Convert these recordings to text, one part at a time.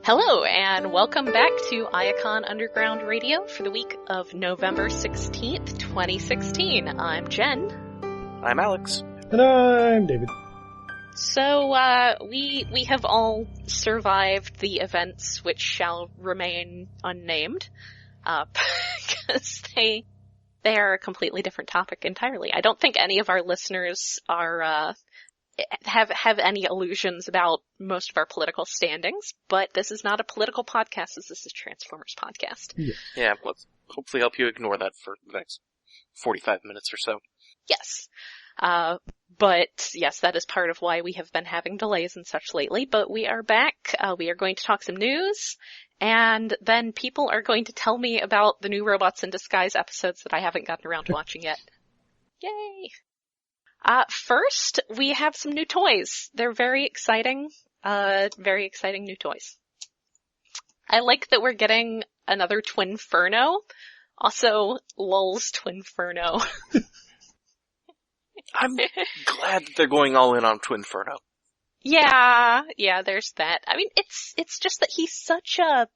Hello, and welcome back to Iacon Underground Radio for the week of November 16th, 2016. I'm Jen. I'm Alex. And I'm David. So, we have all survived the events which shall remain unnamed, because they are a completely different topic entirely. I don't think any of our listeners are, have any illusions about most of our political standings, but this is not a political podcast, this is a Transformers podcast. Yeah, let's hopefully help you ignore that for the next 45 minutes or so. Yes. But yes, that is part of why we have been having delays and such lately, but we are back. We are going to talk some news, and then people are going to tell me about the new Robots in Disguise episodes that I haven't gotten around to watching yet. Yay! First, we have some new toys. They're very exciting new toys. I like that we're getting another Twinferno. Also, lulz Twinferno. I'm glad that they're going all in on Twinferno. Yeah, there's that. I mean, it's just that he's such a...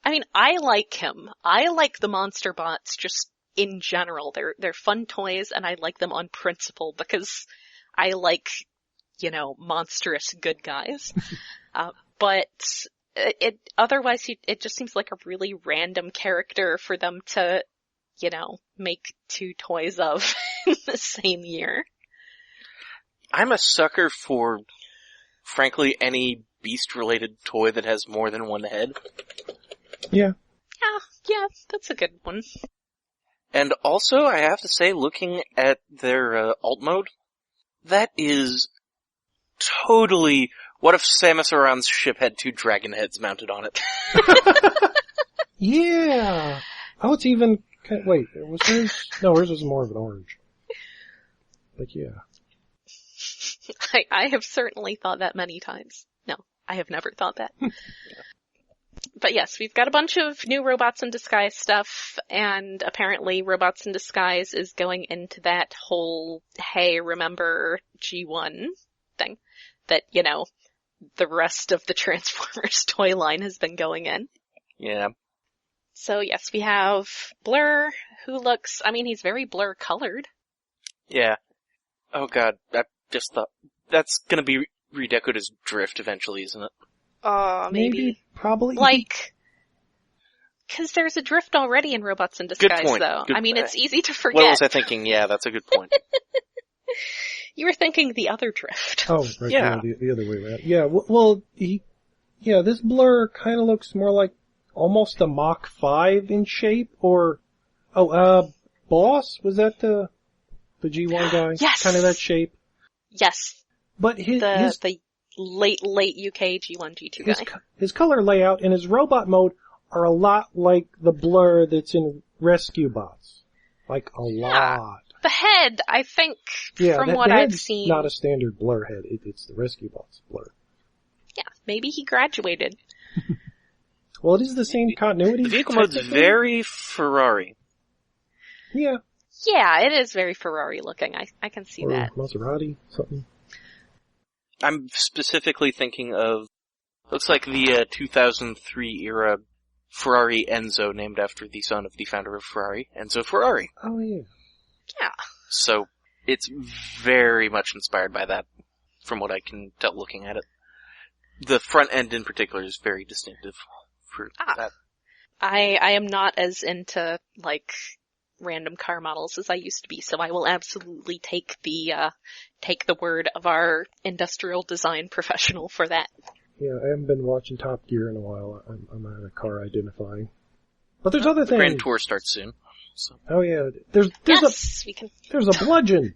I mean, I like him. I like the Monster Bots just in general. They're fun toys, and I like them on principle because I like, monstrous good guys. But otherwise, it just seems like a really random character for them to, make two toys of in the same year. I'm a sucker for, frankly, any beast-related toy that has more than one head. Yeah. Yeah, that's a good one. And also, I have to say, looking at their alt mode, that is totally... What if Samus Aran's ship had two dragon heads mounted on it? Yeah. Oh, it's even... Wait, was hers... No, hers was more of an orange. But yeah. I have certainly thought that many times. No, I have never thought that. But yes, we've got a bunch of new Robots in Disguise stuff, and apparently Robots in Disguise is going into that whole, hey, remember G1 thing that, the rest of the Transformers toy line has been going in. Yeah. So yes, we have Blur, who looks, he's very Blur colored. Yeah. Oh god, I just thought, that's gonna be redecoed as Drift eventually, isn't it? Maybe. Probably. Cause there's a Drift already in Robots in Disguise, good point. though. It's easy to forget. What was I thinking? Yeah, that's a good point. You were thinking the other Drift. Oh, right. Yeah. The other way around. Yeah, well, this Blur kind of looks more like almost a Mach 5 in shape, or, Boss? Was that the G1 guy? Yes! Kind of that shape? Yes. But the late UK G1, G2 guy. His color layout and his robot mode are a lot like the Blur that's in Rescue Bots. Like, a lot. The head, I think, from what I've seen... not a standard Blur head. It's the Rescue Bots Blur. Yeah, maybe he graduated. Well, it is the same continuity. The vehicle mode's very Ferrari. Yeah. Yeah, it is very Ferrari looking. I can see that. Maserati, something. I'm specifically thinking of, looks like the 2003 era Ferrari Enzo, named after the son of the founder of Ferrari, Enzo Ferrari. Oh, yeah. Yeah. So, it's very much inspired by that, from what I can tell looking at it. The front end in particular is very distinctive for that. I am not as into, random car models as I used to be, so I will absolutely take the word of our industrial design professional for that. Yeah, I haven't been watching Top Gear in a while. I'm out of car identifying. But there's other things. The Grand Tour starts soon. So. Oh yeah, there's a bludgeon.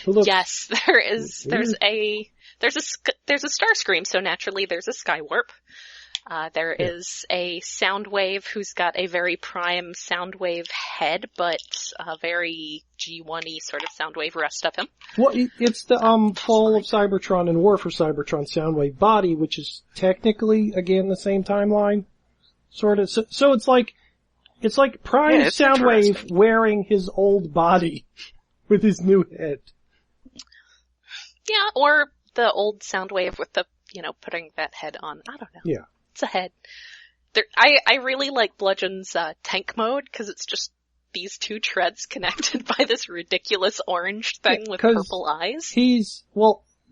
Yes, there is. There's a Starscream, so naturally there's a Skywarp. There is a Soundwave who's got a very prime Soundwave head, but a very G1-y sort of Soundwave rest of him. Well, it's the Fall of Cybertron and War for Cybertron Soundwave body, which is technically, again, the same timeline. Sort of. So it's like prime Soundwave wearing his old body with his new head. Yeah, or the old Soundwave with the, putting that head on. I don't know. Yeah. It's a head. I really like Bludgeon's tank mode because it's just these two treads connected by this ridiculous orange thing with purple eyes.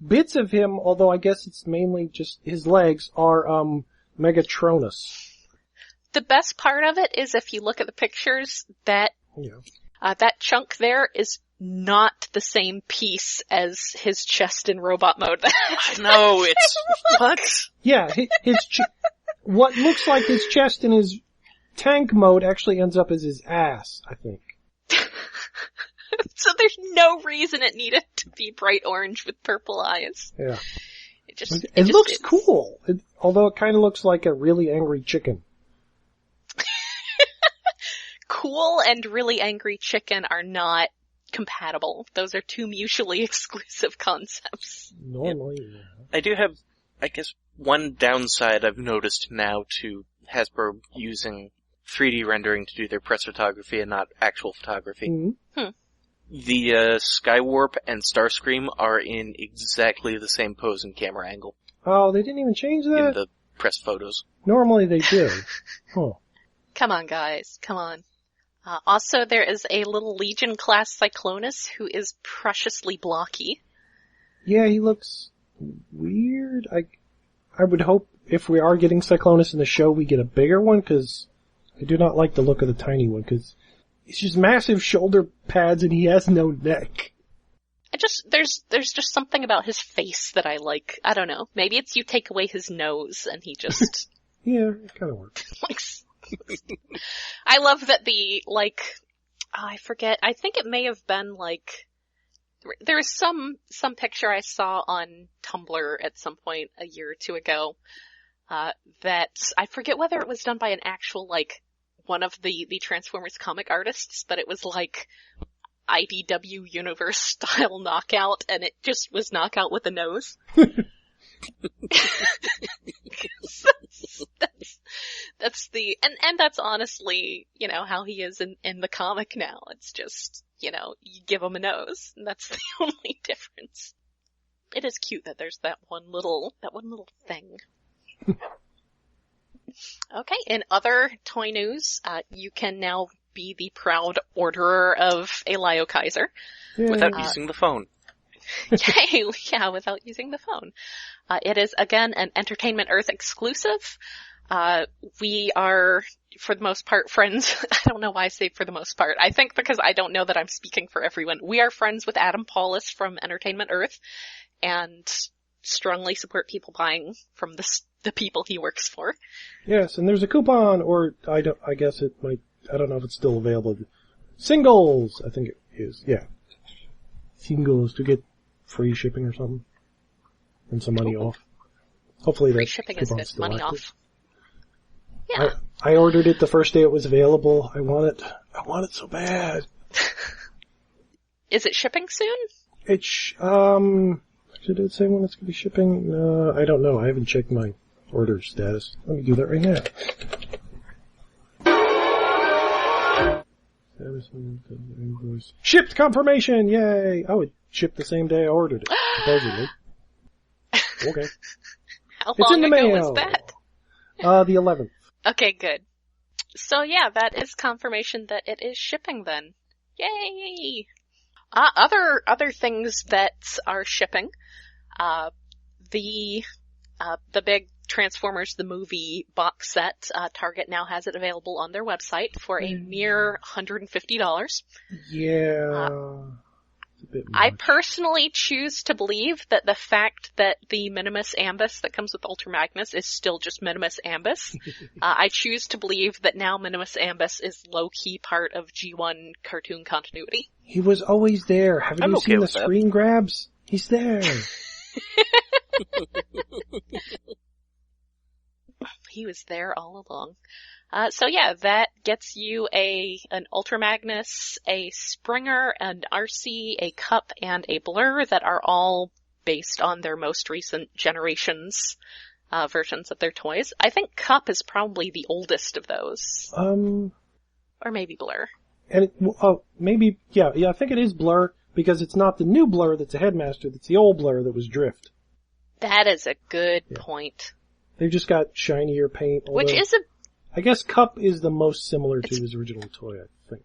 Bits of him, although I guess it's mainly just his legs, are Megatronus. The best part of it is if you look at the pictures, that chunk there is not the same piece as his chest in robot mode. No, it's what? Yeah, what looks like his chest in his tank mode actually ends up as his ass, I think. So there's no reason it needed to be bright orange with purple eyes. Yeah. It looks cool, although it kind of looks like a really angry chicken. Cool and really angry chicken are not compatible. Those are two mutually exclusive concepts. Normally, yeah. I do have, I guess, one downside I've noticed now to Hasbro using 3D rendering to do their press photography and not actual photography. Mm-hmm. The Skywarp and Starscream are in exactly the same pose and camera angle. Oh, they didn't even change that? In the press photos. Normally they do. Huh. Come on, guys. Come on. Also, there is a little Legion-class Cyclonus who is preciously blocky. Yeah, he looks weird. I would hope if we are getting Cyclonus in the show, we get a bigger one, because I do not like the look of the tiny one, because it's just massive shoulder pads and he has no neck. There's just something about his face that I like. I don't know. Maybe it's you take away his nose and he just... Yeah, it kind of works. I love that I forget, I think it may have been there was some picture I saw on Tumblr at some point a year or two ago, that I forget whether it was done by an actual, one of the Transformers comic artists, but it was IDW Universe style Knockout, and it just was Knockout with a nose. That's honestly, how he is in the comic now. It's just, you give him a nose, and that's the only difference. It is cute that there's that one little thing. Okay, in other toy news, you can now be the proud orderer of a Lio Kaiser. Without using the phone. Yay, yeah, without using the phone. It is, again, an Entertainment Earth exclusive. We are, for the most part, friends. I don't know why I say for the most part. I think because I don't know that I'm speaking for everyone. We are friends with Adam Paulus from Entertainment Earth, and strongly support people buying from the people he works for. Yes, and there's a coupon, or I don't know if it's still available. Singles, I think it is, yeah. Singles to get free shipping or something. And some money off. Hopefully that free shipping is good, money active. off. Yeah. I ordered it the first day it was available. I want it so bad. Is it shipping soon? Did it say when it's going to be shipping? I don't know. I haven't checked my order status. Let me do that right now. Shipped confirmation! Yay! Oh, it shipped the same day I ordered it, supposedly. Okay. How long ago was that? The 11th. Okay, good. So yeah, that is confirmation that it is shipping then. Yay! Other things that are shipping, the big Transformers the movie box set, Target now has it available on their website for a mere $150. Yeah. I personally choose to believe that the fact that the Minimus Ambus that comes with Ultra Magnus is still just Minimus Ambus. I choose to believe that now Minimus Ambus is low-key part of G1 cartoon continuity. He was always there. Haven't you seen the screen grabs? He's there. He was there all along. So yeah, that gets you an Ultra Magnus, a Springer, an RC, a Cup, and a Blur that are all based on their most recent generations versions of their toys. I think Cup is probably the oldest of those. Or maybe Blur. And maybe, yeah, I think it is Blur, because it's not the new Blur that's a Headmaster, that's the old Blur that was Drift. That is a good point. They've just got shinier paint. Which is I guess Cup is the most similar to his original toy, I think.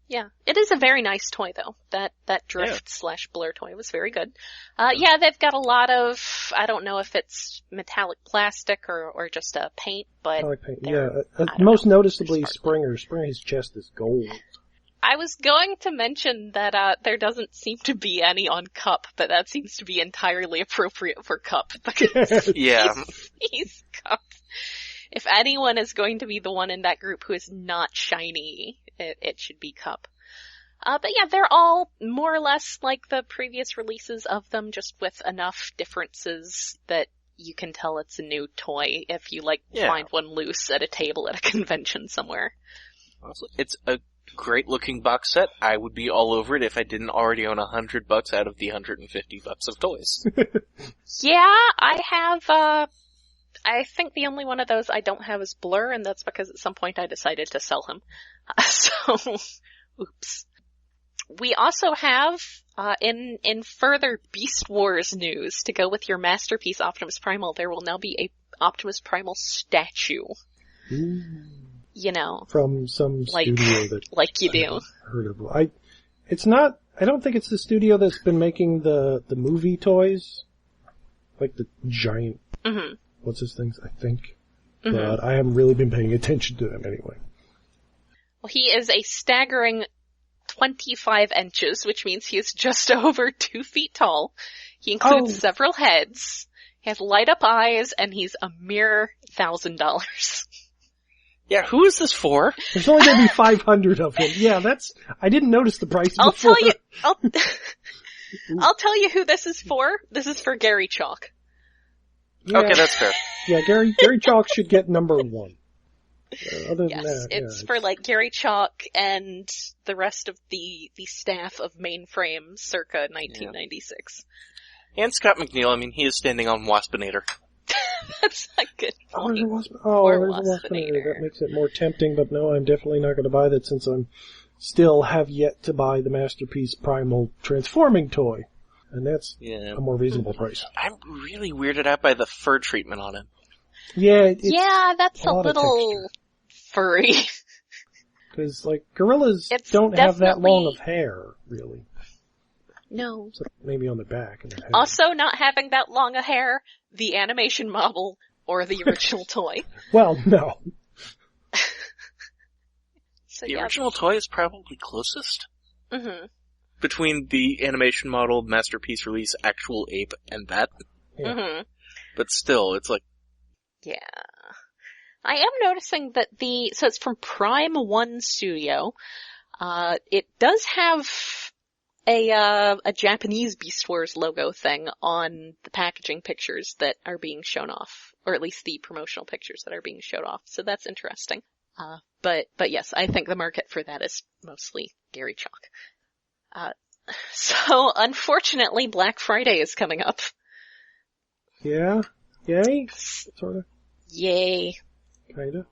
Yeah, it is a very nice toy though. That drift / blur toy was very good. Yeah, they've got a lot of, I don't know if it's metallic plastic or just a paint, but Metallic paint, yeah. Most noticeably Springer. Springer's chest is gold. I was going to mention that there doesn't seem to be any on Cup, but that seems to be entirely appropriate for Cup because he's Cup. If anyone is going to be the one in that group who is not shiny, it should be Cup. But yeah, they're all more or less like the previous releases of them, just with enough differences that you can tell it's a new toy if you find one loose at a table at a convention somewhere. Honestly, it's a great looking box set. I would be all over it if I didn't already own $100 out of the $150 of toys. Yeah, I have, I think the only one of those I don't have is Blur, and that's because at some point I decided to sell him. So, oops. We also have, in further Beast Wars news, to go with your masterpiece Optimus Primal, there will now be a Optimus Primal statue. Ooh. You know. From some studio that like you do. Heard of. I don't think it's the studio that's been making the movie toys. Like the giant, what's his things, I think. But I haven't really been paying attention to them anyway. Well, he is a staggering 25 inches, which means he is just over 2 feet tall. He includes several heads. He has light up eyes, and he's a mere $1,000. Yeah, who is this for? There's only gonna be 500 of him. Yeah, I didn't notice the price before. I'll tell you who this is for. This is for Gary Chalk. Yeah. Okay, that's fair. Yeah, Gary Chalk should get number 1. Other than that, it's for Gary Chalk and the rest of the staff of Mainframe circa 1996. Yeah. And Scott McNeil, I mean, he is standing on Waspinator. That's a good point. There's a Waspinator. That makes it more tempting, but no, I'm definitely not going to buy that since I'm still have yet to buy the Masterpiece Primal transforming toy. And that's a more reasonable price. I'm really weirded out by the fur treatment on him. Yeah, that's a little furry. Because, gorillas don't have that long of hair, really. No. So maybe on the back. And the also, not having that long a hair, the animation model, or the original toy. Well, no. So, the original toy is probably closest. Mm-hmm. Between the animation model, Masterpiece release, actual ape, and that. Yeah. Mm-hmm. But still, it's Yeah. I am noticing that so it's from Prime 1 Studio. It does have a Japanese Beast Wars logo thing on the packaging pictures that are being shown off, or at least the promotional pictures that are being showed off. So that's interesting. But yes, I think the market for that is mostly Gary Chalk. So unfortunately, Black Friday is coming up. Yeah? Yay? Sort of? Yay. Kinda.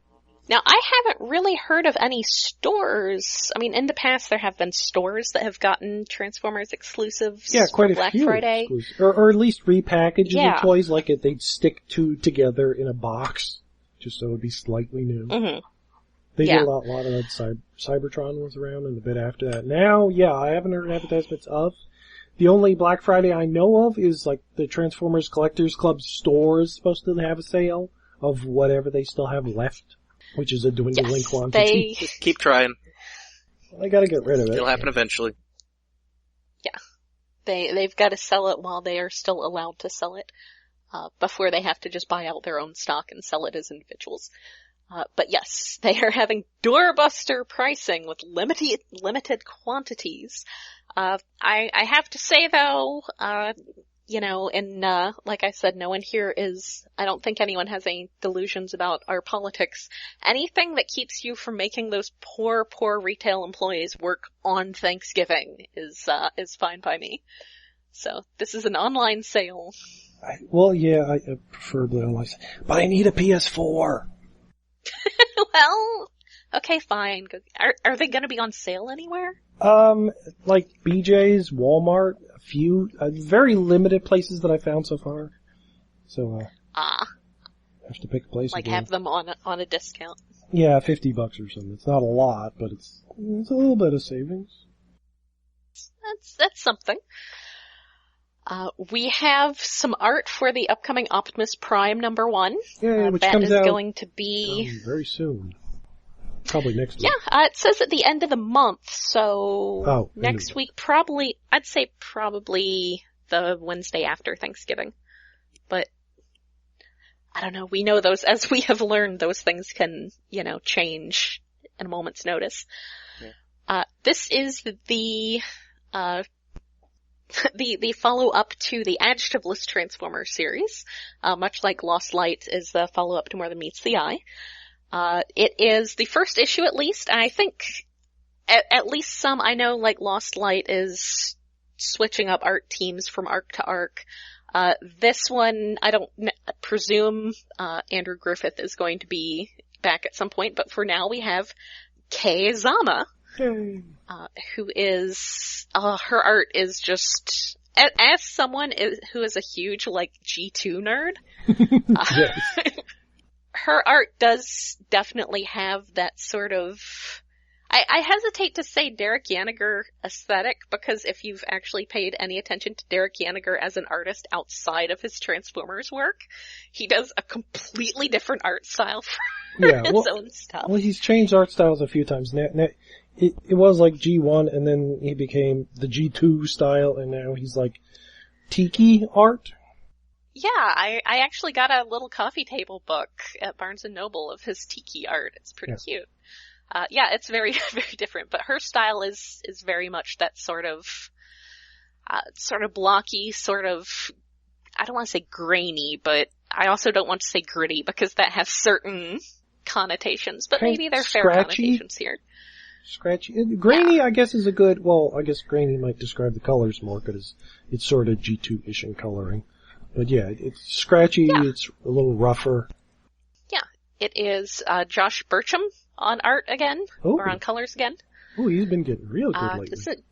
Now, I haven't really heard of any stores. I mean, in the past there have been stores that have gotten Transformers exclusives quite for Black a few Friday. Or at least repackages of toys like they'd stick two together in a box, just so it would be slightly new. Mm-hmm. They did a lot of that. Cybertron was around and a bit after that. Now, I haven't heard advertisements of. The only Black Friday I know of is the Transformers Collectors Club store is supposed to have a sale of whatever they still have left, which is a dwindling quantity. Just keep trying. I gotta get rid of it. It'll happen eventually. Yeah. They've got to sell it while they are still allowed to sell it, before they have to just buy out their own stock and sell it as individuals. But yes, they are having doorbuster pricing with limited quantities. I have to say though, like I said, no one here I don't think anyone has any delusions about our politics. Anything that keeps you from making those poor retail employees work on Thanksgiving is fine by me. So, this is an online sale. I preferably online. But I need a PS4! Well, okay, fine. Are they gonna be on sale anywhere? Like BJ's, Walmart, a few, very limited places that I found so far. So, Have to pick a place Like again. have them on a discount. Yeah, $50 or something. It's not a lot, but it's a little bit of savings. That's something. We have some art for the upcoming Optimus Prime #1. Yeah, which that comes is out going to be very soon. Probably next week. Yeah, it says at the end of the month, so next week probably, I'd say probably the Wednesday after Thanksgiving. But I don't know, we know those, as we have learned, those things can, change at a moment's notice. Yeah. This is the follow-up to the Adjectiveless Transformer series, much like Lost Light is the follow-up to More Than Meets the Eye. It is the first issue at least, and I think at least some, I know like Lost Light is switching up art teams from arc to arc. This one, I don't presume, Andrew Griffith is going to be back at some point, but for now we have Kei Zama, who is, her art is just, as someone who is a huge, like, G2 nerd, her art does definitely have that sort of, I hesitate to say Derek Yaniger aesthetic, because if you've actually paid any attention to Derek Yaniger as an artist outside of his Transformers work, he does a completely different art style for his own stuff. Well, he's changed art styles a few times. It was like G1, and then he became the G2 style, and now he's like Tiki art. Yeah, I actually got a little coffee table book at Barnes & Noble of his Tiki art. It's pretty cute. It's very, very different, but her style is very much that sort of blocky, sort of, I don't want to say grainy, but I also don't want to say gritty because that has certain connotations, but maybe they're fair connotations here. Scratchy. Grainy, I guess, is a good, I guess grainy might describe the colors more because it's sort of G2-ish in coloring. But yeah, it's scratchy, it's a little rougher. Yeah, it is Josh Burcham on art again, or on colors again. Oh, he's been getting real good lately.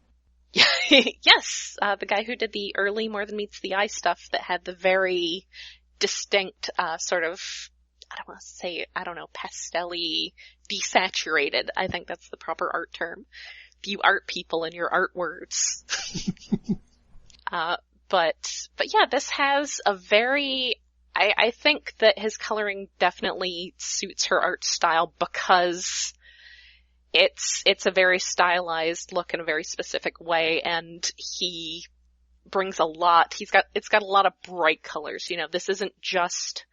Yes, the guy who did the early More Than Meets the Eye stuff that had the very distinct sort of, I don't want to say, pastel-y, desaturated, I think that's the proper art term. You art people in your art words. But yeah, this has a very, I think that his coloring definitely suits her art style because it's a very stylized look in a very specific way, and he brings a lot, it's got a lot of bright colors, this isn't just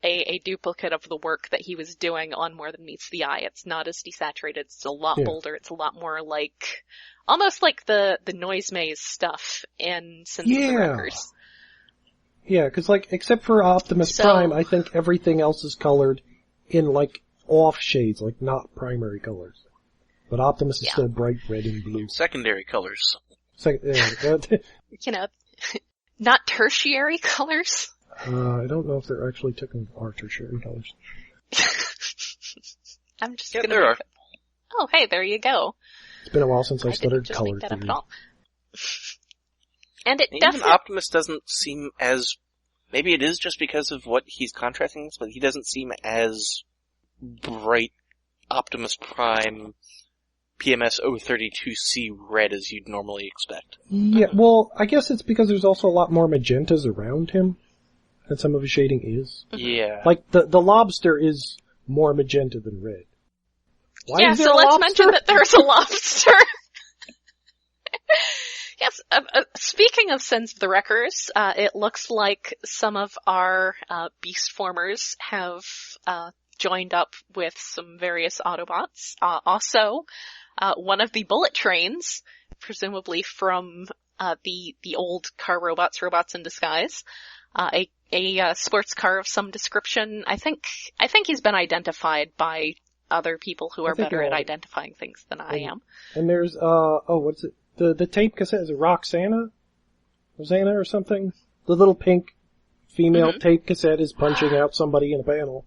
a duplicate of the work that he was doing on More Than Meets the Eye. It's not as desaturated, it's a lot bolder, it's a lot more like, almost like the Noise Maze stuff in Sins of the Wreckers. Yeah, because except for Optimus Prime, I think everything else is colored in off shades, not primary colors. But Optimus is still bright red and blue. Secondary colors. Not tertiary colors. I don't know if they're actually tertiary colors. I'm just gonna. There are. Oh, hey, there you go. It's been a while since I studied color theory. And it even Optimus doesn't seem as, maybe it is just because of what he's contrasting this, but he doesn't seem as bright Optimus Prime PMS 032C red as you'd normally expect. Yeah, well, I guess it's because there's also a lot more magentas around him than some of his shading is. Yeah. Like, the lobster is more magenta than red. Why is there so a let's lobster? mention that there's a lobster. Yes, speaking of Sins of the Wreckers, it looks like some of our beast formers have joined up with some various Autobots. Also, one of the bullet trains, presumably from the old car robots in disguise, a sports car of some description. I think he's been identified by other people who are better at identifying things than I am. And there's what's it? The tape cassette, is it Roxana or something? The little pink female tape cassette is punching out somebody in a panel.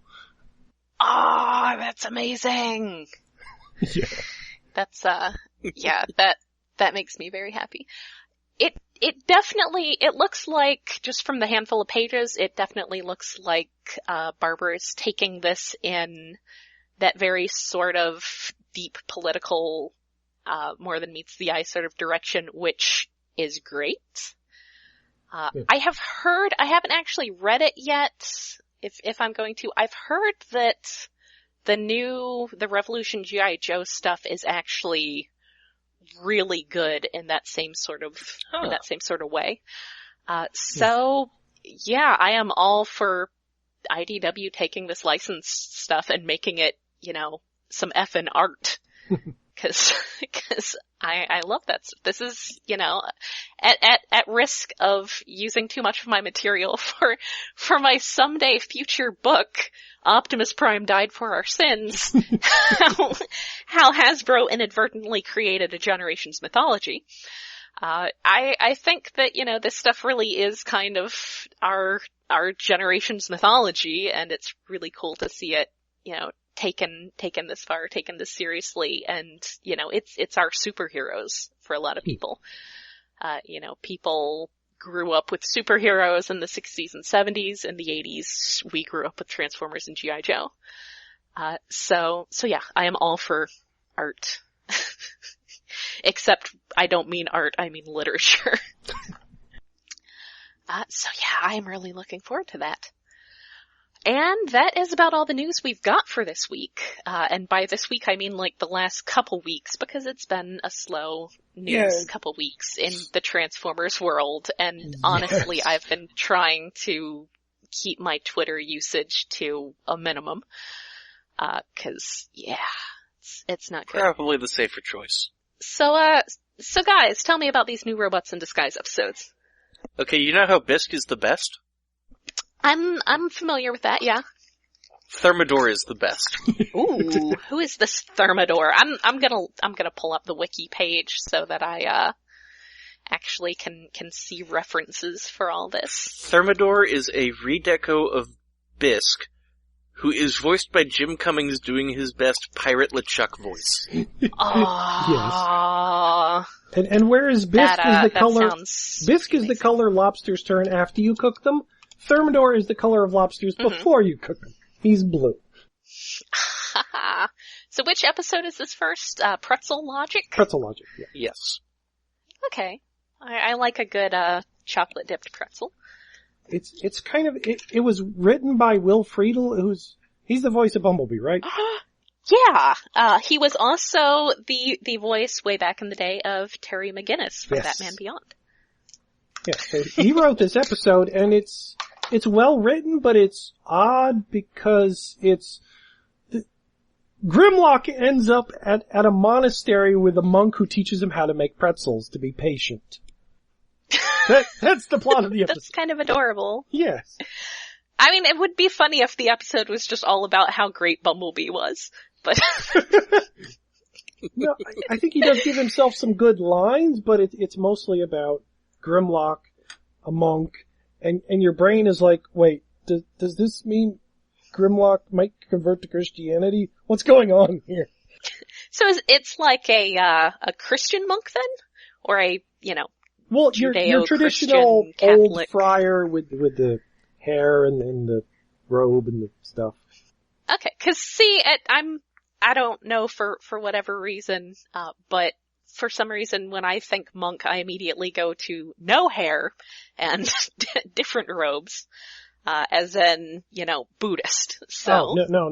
Ah, that's amazing. Yeah. That's that makes me very happy. it looks like, just from the handful of pages, it definitely looks like, Barber is taking this in that very sort of deep political, more than meets the eye sort of direction, which is great. I haven't actually read it yet, if I'm going to. I've heard that the Revolution G.I. Joe stuff is actually really good in that same sort of way. So yeah, I am all for IDW taking this licensed stuff and making it, some effing art. Cause I love that. This is, at risk of using too much of my material for my someday future book, Optimus Prime Died for Our Sins, how Hasbro inadvertently created a generation's mythology. I think that, this stuff really is kind of our generation's mythology, and it's really cool to see it, taken this far, taken this seriously, and, it's our superheroes for a lot of people. People grew up with superheroes in the 60s and 70s. In the 80s, we grew up with Transformers and G.I. Joe. So yeah, I am all for art. Except I don't mean art, I mean literature. So yeah, I am really looking forward to that. And that is about all the news we've got for this week. And by this week, I mean like the last couple weeks, because it's been a slow news couple weeks in the Transformers world. And honestly, I've been trying to keep my Twitter usage to a minimum. Cause it's not good. Probably the safer choice. So guys, tell me about these new Robots in Disguise episodes. Okay, you know how Bisque is the best? I'm familiar with that, yeah. Thermidor is the best. Ooh, who is this Thermidor? I'm gonna pull up the wiki page so that I actually can see references for all this. Thermidor is a redeco of Bisque, who is voiced by Jim Cummings doing his best Pirate LeChuck voice. Aww. Yes. And whereas Bisque is the color, Bisque is amazing. the color lobsters turn after you cook them, Thermidor is the color of lobsters before you cook them. He's blue. So which episode is this first? Pretzel Logic? Pretzel Logic, yeah. Yes. Okay. I like a good, chocolate dipped pretzel. It's kind of, it was written by Will Friedle, he's the voice of Bumblebee, right? Yeah. He was also the voice way back in the day of Terry McGinnis from Batman Beyond. Yeah, so he wrote this episode, and it's well written, but it's odd because Grimlock ends up at a monastery with a monk who teaches him how to make pretzels to be patient. That's the plot of the episode. That's kind of adorable. Yes. I mean, it would be funny if the episode was just all about how great Bumblebee was, but... No, I think he does give himself some good lines, but it's mostly about Grimlock, a monk, and your brain is like, wait, does this mean Grimlock might convert to Christianity? What's going on here? So it's like a Christian monk then? Or a, well, your traditional Catholic old friar with the hair and the robe and the stuff. Okay, 'cause see, I don't know for whatever reason, but for some reason when I think monk, I immediately go to no hair and different robes, as in, Buddhist. So. Oh, no.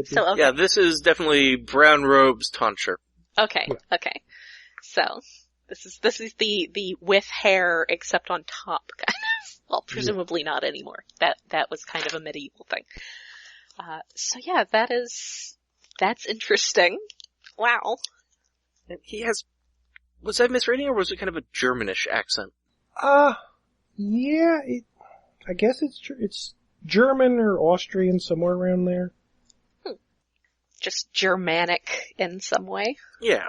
So, okay. Yeah, this is definitely brown robes tonsure. Okay, okay. So, this is the with hair except on top kind of. Well, presumably not anymore. That was kind of a medieval thing. So yeah, that's interesting. Wow. And he has, was I misreading or was it kind of a Germanish accent? Yeah, I guess it's German or Austrian, somewhere around there. Just Germanic in some way. Yeah.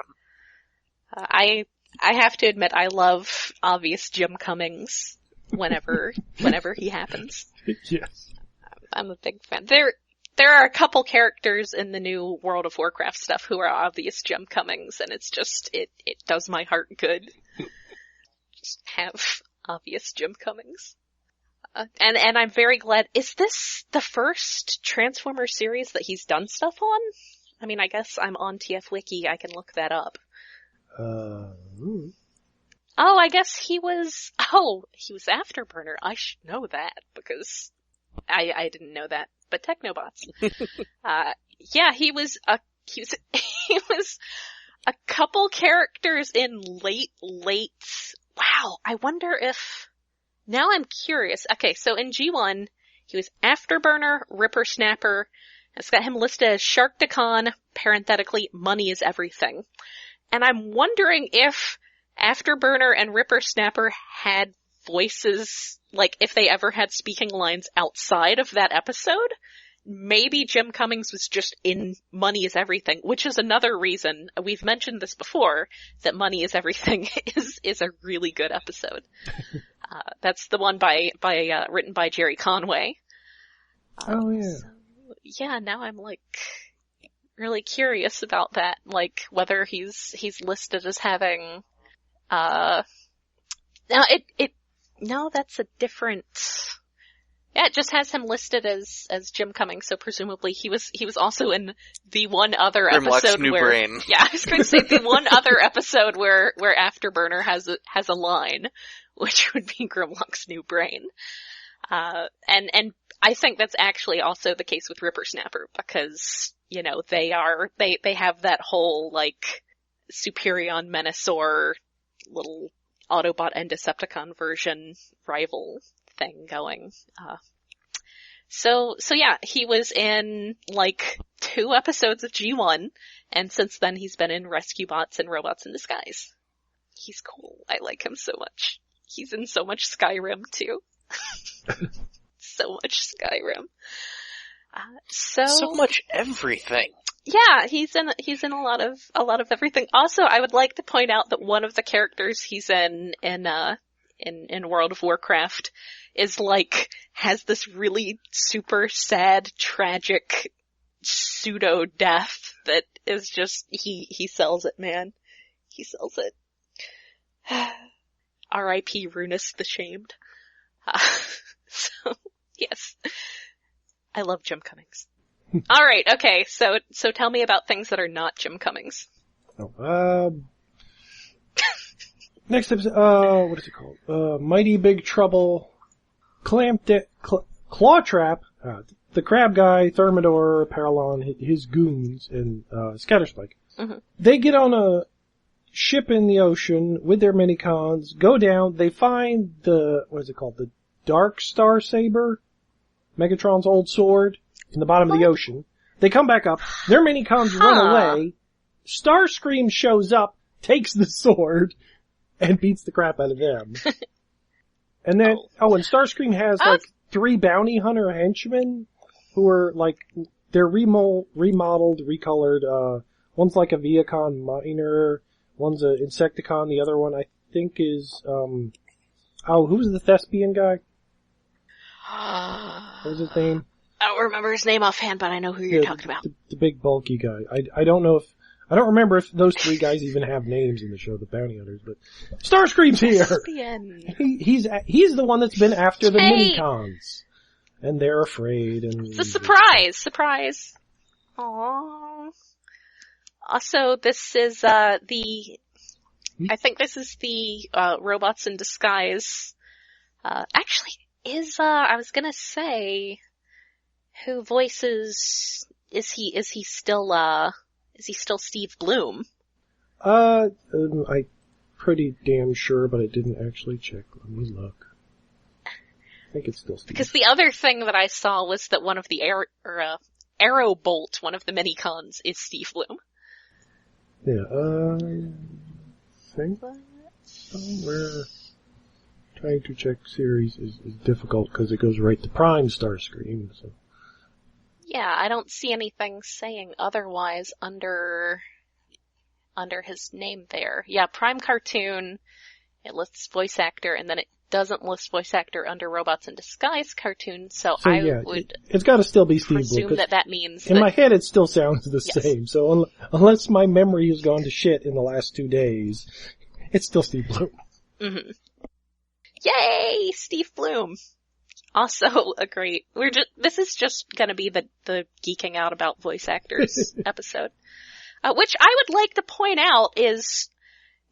I have to admit, I love obvious Jim Cummings whenever he happens. Yes. I'm a big fan. There are a couple characters in the new World of Warcraft stuff who are obvious Jim Cummings, and it's just, it does my heart good. Just have obvious Jim Cummings. And I'm very glad. Is this the first Transformers series that he's done stuff on? I mean, I guess I'm on TF Wiki. I can look that up. Oh, I guess he was Afterburner. I should know that because I didn't know that. But Technobots. Yeah, he was a couple characters in late. Wow, I wonder if, now I'm curious. Okay, so in G1, he was Afterburner, Ripper Snapper. It's got him listed as Sharkticon, parenthetically, money is everything. And I'm wondering if Afterburner and Ripper Snapper had voices, like if they ever had speaking lines outside of that episode. Maybe Jim Cummings was just in Money is Everything, which is another reason, we've mentioned this before, that Money is Everything is a really good episode. That's the one written by Jerry Conway. Oh yeah. So, yeah, now I'm like really curious about that, like whether he's listed as having, no, that's a different, yeah, it just has him listed as Jim Cummings, so presumably he was also in the one other episode New where, Brain. Yeah, I was going to say the one other episode where Afterburner has a line, which would be Grimlock's New Brain. And I think that's actually also the case with Ripper Snapper, because, you know, they have that whole, like, Superion Menasor little Autobot and Decepticon version rival thing going. So yeah, he was in, like, 2 episodes of G1, and since then he's been in Rescue Bots and Robots in Disguise. He's cool. I like him so much. He's in so much Skyrim, too. So much Skyrim. So much everything. Yeah, he's in a lot of everything. Also, I would like to point out that one of the characters he's in World of Warcraft is like, has this really super sad, tragic pseudo death that is just, he sells it, man. He sells it. R.I.P. Runus the Shamed. So, yes. I love Jim Cummings. Alright, okay, so tell me about things that are not Jim Cummings. Next episode, what is it called? Mighty Big Trouble, Claw Trap, the Crab Guy, Thermidor, Paralon, his goons, and Scatterspike. Mm-hmm. They get on a ship in the ocean with their minicons, go down, they find the Dark Star Saber, Megatron's old sword, in the bottom of the ocean. They come back up, their minicons run away, Starscream shows up, takes the sword, and beats the crap out of them. And then, and Starscream has, 3 bounty hunter henchmen, who are, they're remodeled, recolored, one's like a Iacon miner, one's a Insecticon, the other one I think is, who's the thespian guy? What was his name? I don't remember his name offhand, but I know who you're talking about. The big bulky guy. I don't remember if those 3 guys even have names in the show, the bounty hunters, but Starscream's here! He's the one that's been after the minicons. And they're afraid and... It's a surprise! Surprise! Aww. Also, this is, I think this is the, Robots in Disguise. Actually, I was gonna say, who voices, is he still Steve Bloom? I'm pretty damn sure, but I didn't actually check. Let me look. I think it's still Steve. Because the other thing that I saw was that one of the Aerobolt, one of the minicons, is Steve Bloom. Yeah, I think somewhere trying to check series is difficult because it goes right to Prime Starscream, so. Yeah, I don't see anything saying otherwise under his name there. Yeah, Prime Cartoon, it lists voice actor, and then it doesn't list voice actor under Robots in Disguise cartoon, so I would it's gotta still be Steve presume Blue, that means in my head it still sounds the same, so unless my memory has gone to shit in the last 2 days, it's still Steve Blue. Mm-hmm. Yay! Steve Bloom. Also a great, this is just gonna be the geeking out about voice actors episode. Which I would like to point out is,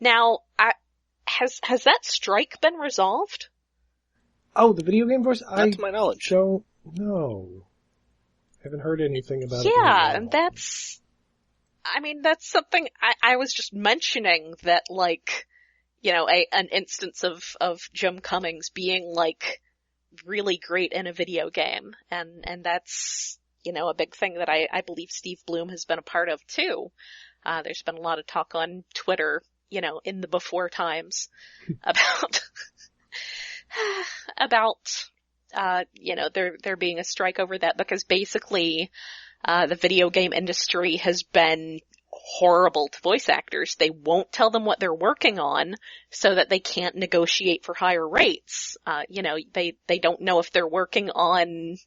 now, has that strike been resolved? Oh, the video game voice? Not to my knowledge. Don't know. Haven't heard anything about it. Yeah, and that's something I was just mentioning, that, like, you know, an instance of Jim Cummings being, like, really great in a video game, and that's, you know, a big thing that I believe Steve Bloom has been a part of too. There's been a lot of talk on Twitter, you know, in the before times about you know, there being a strike over that, because basically the video game industry has been horrible to voice actors. They won't tell them what they're working on so that they can't negotiate for higher rates. You know, they don't know if they're working on,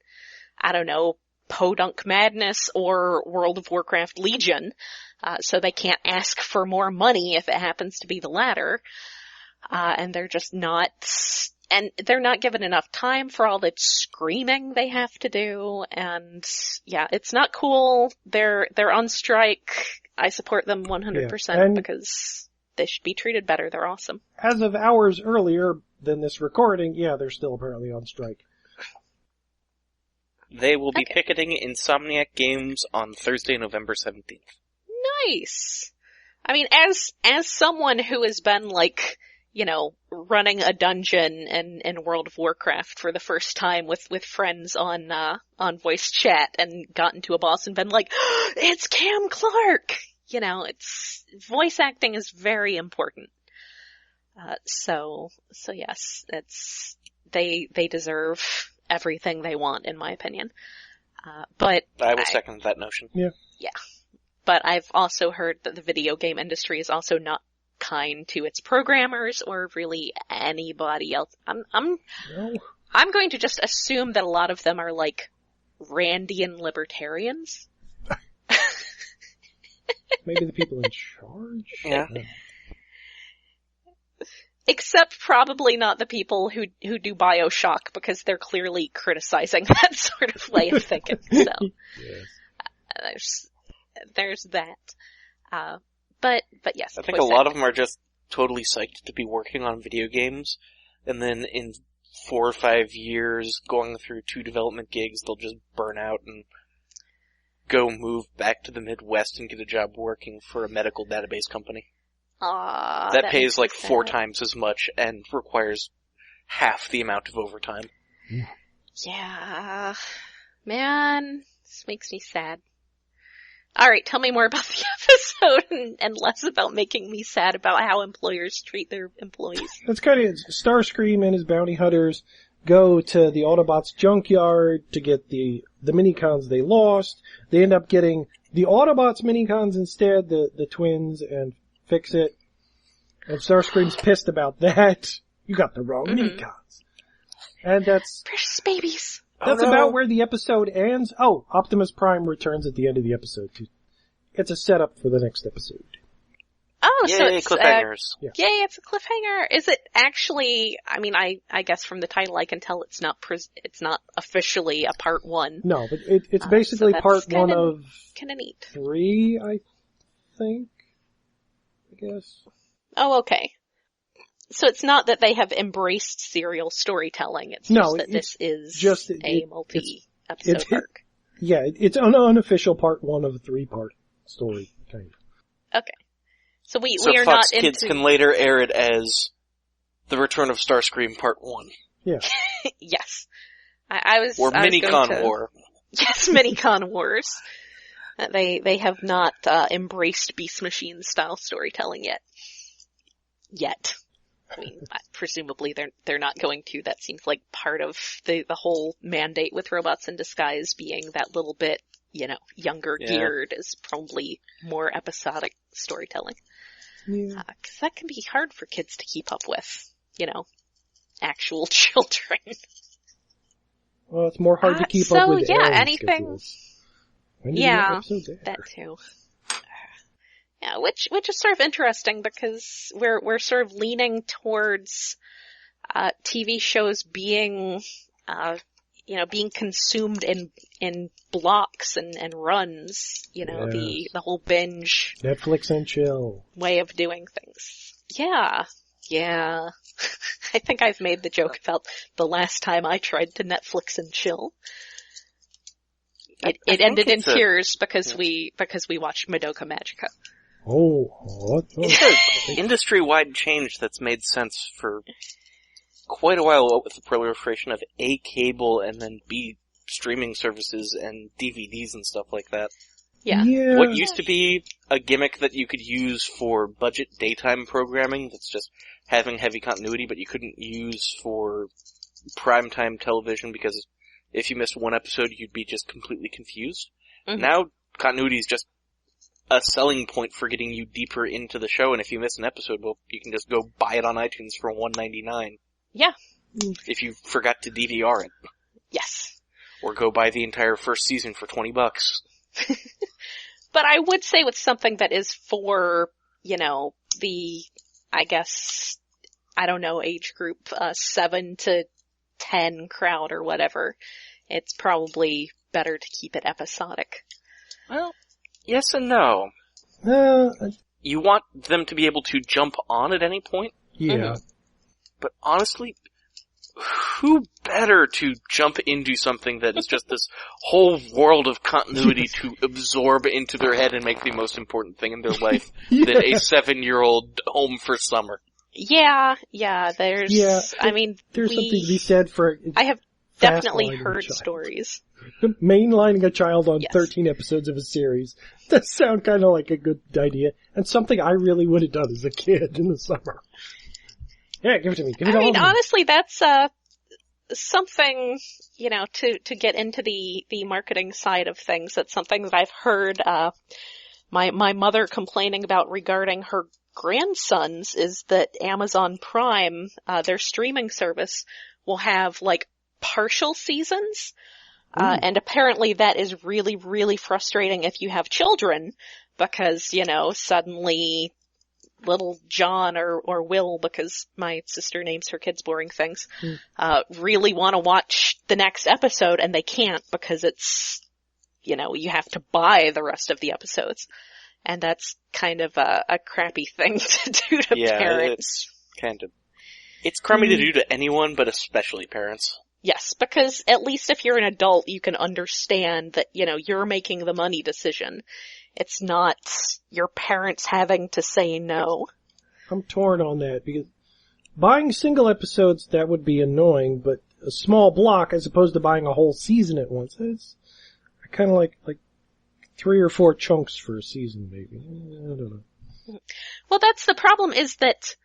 I don't know, Podunk Madness or World of Warcraft Legion, so they can't ask for more money if it happens to be the latter. And they're just not, and they're not given enough time for all the screaming they have to do, and yeah, it's not cool. They're on strike. I support them 100% because they should be treated better. They're awesome. As of hours earlier than this recording, yeah, they're still apparently on strike. They will be picketing Insomniac Games on Thursday, November 17th. Nice. I mean, as someone who has been, like, you know, running a dungeon in World of Warcraft for the first time with friends on voice chat, and gotten to a boss and been like, oh, it's Cam Clark! You know, voice acting is very important. So yes, they deserve everything they want, in my opinion. But I will second that notion. Yeah. Yeah. But I've also heard that the video game industry is also not kind to its programmers or really anybody else. I'm going to just assume that a lot of them are, like, Randian libertarians. Maybe the people in charge? Yeah. Except probably not the people who do BioShock, because they're clearly criticizing that sort of way of thinking. So Yes. There's that. But yes. I think a lot of them are just totally psyched to be working on video games, and then in 4 or 5 years, going through 2 development gigs, they'll just burn out and go move back to the Midwest and get a job working for a medical database company. That pays like 4 times as much and requires half the amount of overtime. Yeah. Man, this makes me sad. Alright, tell me more about the episode and less about making me sad about how employers treat their employees. That's kind of, Starscream and his bounty hunters go to the Autobots' junkyard to get the minicons they lost. They end up getting the Autobots' minicons instead, the twins, and fix it. And Starscream's pissed about that. You got the wrong minicons. And that's... Precious babies. That's about where the episode ends. Oh, Optimus Prime returns at the end of the episode, too. It's a setup for the next episode. Oh, Yay, so it's cliffhangers. Yay, it's a cliffhanger. Is it actually, I mean, I guess from the title I can tell it's not officially a part 1. No, but it's basically so part 1 of kinda neat. 3, I think. I guess. Oh, okay. So it's not that they have embraced serial storytelling, it's just that this is just a multi-episode arc. It's an unofficial part 1 of a 3-part story, kind of. Okay. So we are Fox not Kids can later air it as The Return of Starscream Part 1. Yeah. Yes. Or Minicon War. Yes, Minicon Wars. They have not embraced Beast Machine style storytelling yet. I mean, presumably they're not going to. That seems like part of the whole mandate with Robots in Disguise being that little bit, you know, younger geared is probably more episodic storytelling. Yeah. 'Cause that can be hard for kids to keep up with, you know, actual children. Well, it's more hard to keep up with anything. Yeah, that too. Yeah, which is sort of interesting because we're sort of leaning towards TV shows being, being consumed in blocks and runs, the whole binge. Netflix and chill. Way of doing things. Yeah. I think I've made the joke about the last time I tried to Netflix and chill. It ended in tears because we watched Madoka Magica. It's an industry-wide change that's made sense for quite a while with the proliferation of A, cable, and then B, streaming services and DVDs and stuff like that. Yeah. What used to be a gimmick that you could use for budget daytime programming that's just having heavy continuity, but you couldn't use for primetime television because if you missed one episode, you'd be just completely confused. Mm-hmm. Now, continuity is just a selling point for getting you deeper into the show, and if you miss an episode, well, you can just go buy it on iTunes for $1.99. Yeah. If you forgot to DVR it. Yes. Or go buy the entire first season for $20. But I would say with something that is for, the, I guess, age group, 7 to 10 crowd or whatever, it's probably better to keep it episodic. Well, yes and no. You want them to be able to jump on at any point? Yeah. Mm-hmm. But honestly, who better to jump into something that is just this whole world of continuity to absorb into their head and make the most important thing in their life than a 7-year-old home for summer? Yeah, there's something to be said for... I have definitely heard stories. Mainlining a child on 13 episodes of a series does sound kind of like a good idea, and something I really would have done as a kid in the summer. Yeah, give it to me. Honestly, that's something, to get into the marketing side of things. That's something that I've heard my mother complaining about regarding her grandsons is that Amazon Prime, their streaming service, will have partial seasons. And apparently that is really, really frustrating if you have children because, suddenly little John or Will, because my sister names her kids boring things, really want to watch the next episode and they can't because it's, you have to buy the rest of the episodes. And that's kind of a crappy thing to do to parents. It's crummy to do to anyone, but especially parents. Yes, because at least if you're an adult, you can understand that, you're making the money decision. It's not your parents having to say no. I'm torn on that because buying single episodes, that would be annoying, but a small block as opposed to buying a whole season at once, it's kind of like 3 or 4 chunks for a season, maybe. I don't know. Well, that's the problem is that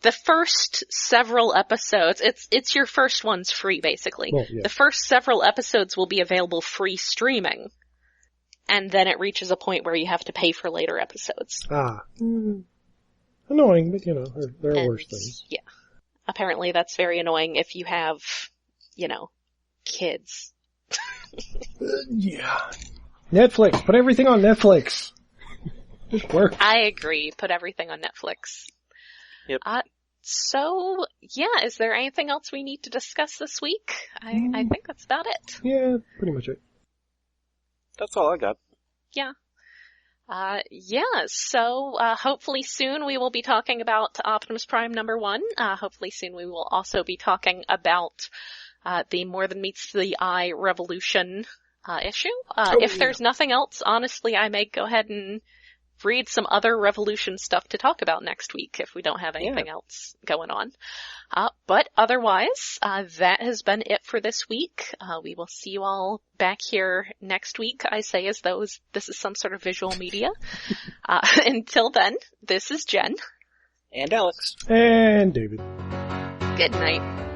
the first several episodes, it's your first one's free, basically. Well, yeah. The first several episodes will be available free streaming. And then it reaches a point where you have to pay for later episodes. Annoying, but there are worse things. Yeah. Apparently that's very annoying if you have, kids. Yeah. Netflix. Put everything on Netflix. It works. I agree. Put everything on Netflix. Yep. So, is there anything else we need to discuss this week? I think that's about it. Yeah, pretty much it. That's all I got. Yeah. So, hopefully soon we will be talking about Optimus Prime #1. Hopefully soon we will also be talking about, the More Than Meets the Eye Revolution, issue. If there's nothing else, honestly, I may go ahead and read some other Revolution stuff to talk about next week if we don't have anything else going on. But otherwise, that has been it for this week. We will see you all back here next week, I say as though this is some sort of visual media. Until then, this is Jen. And Alex. And David. Good night.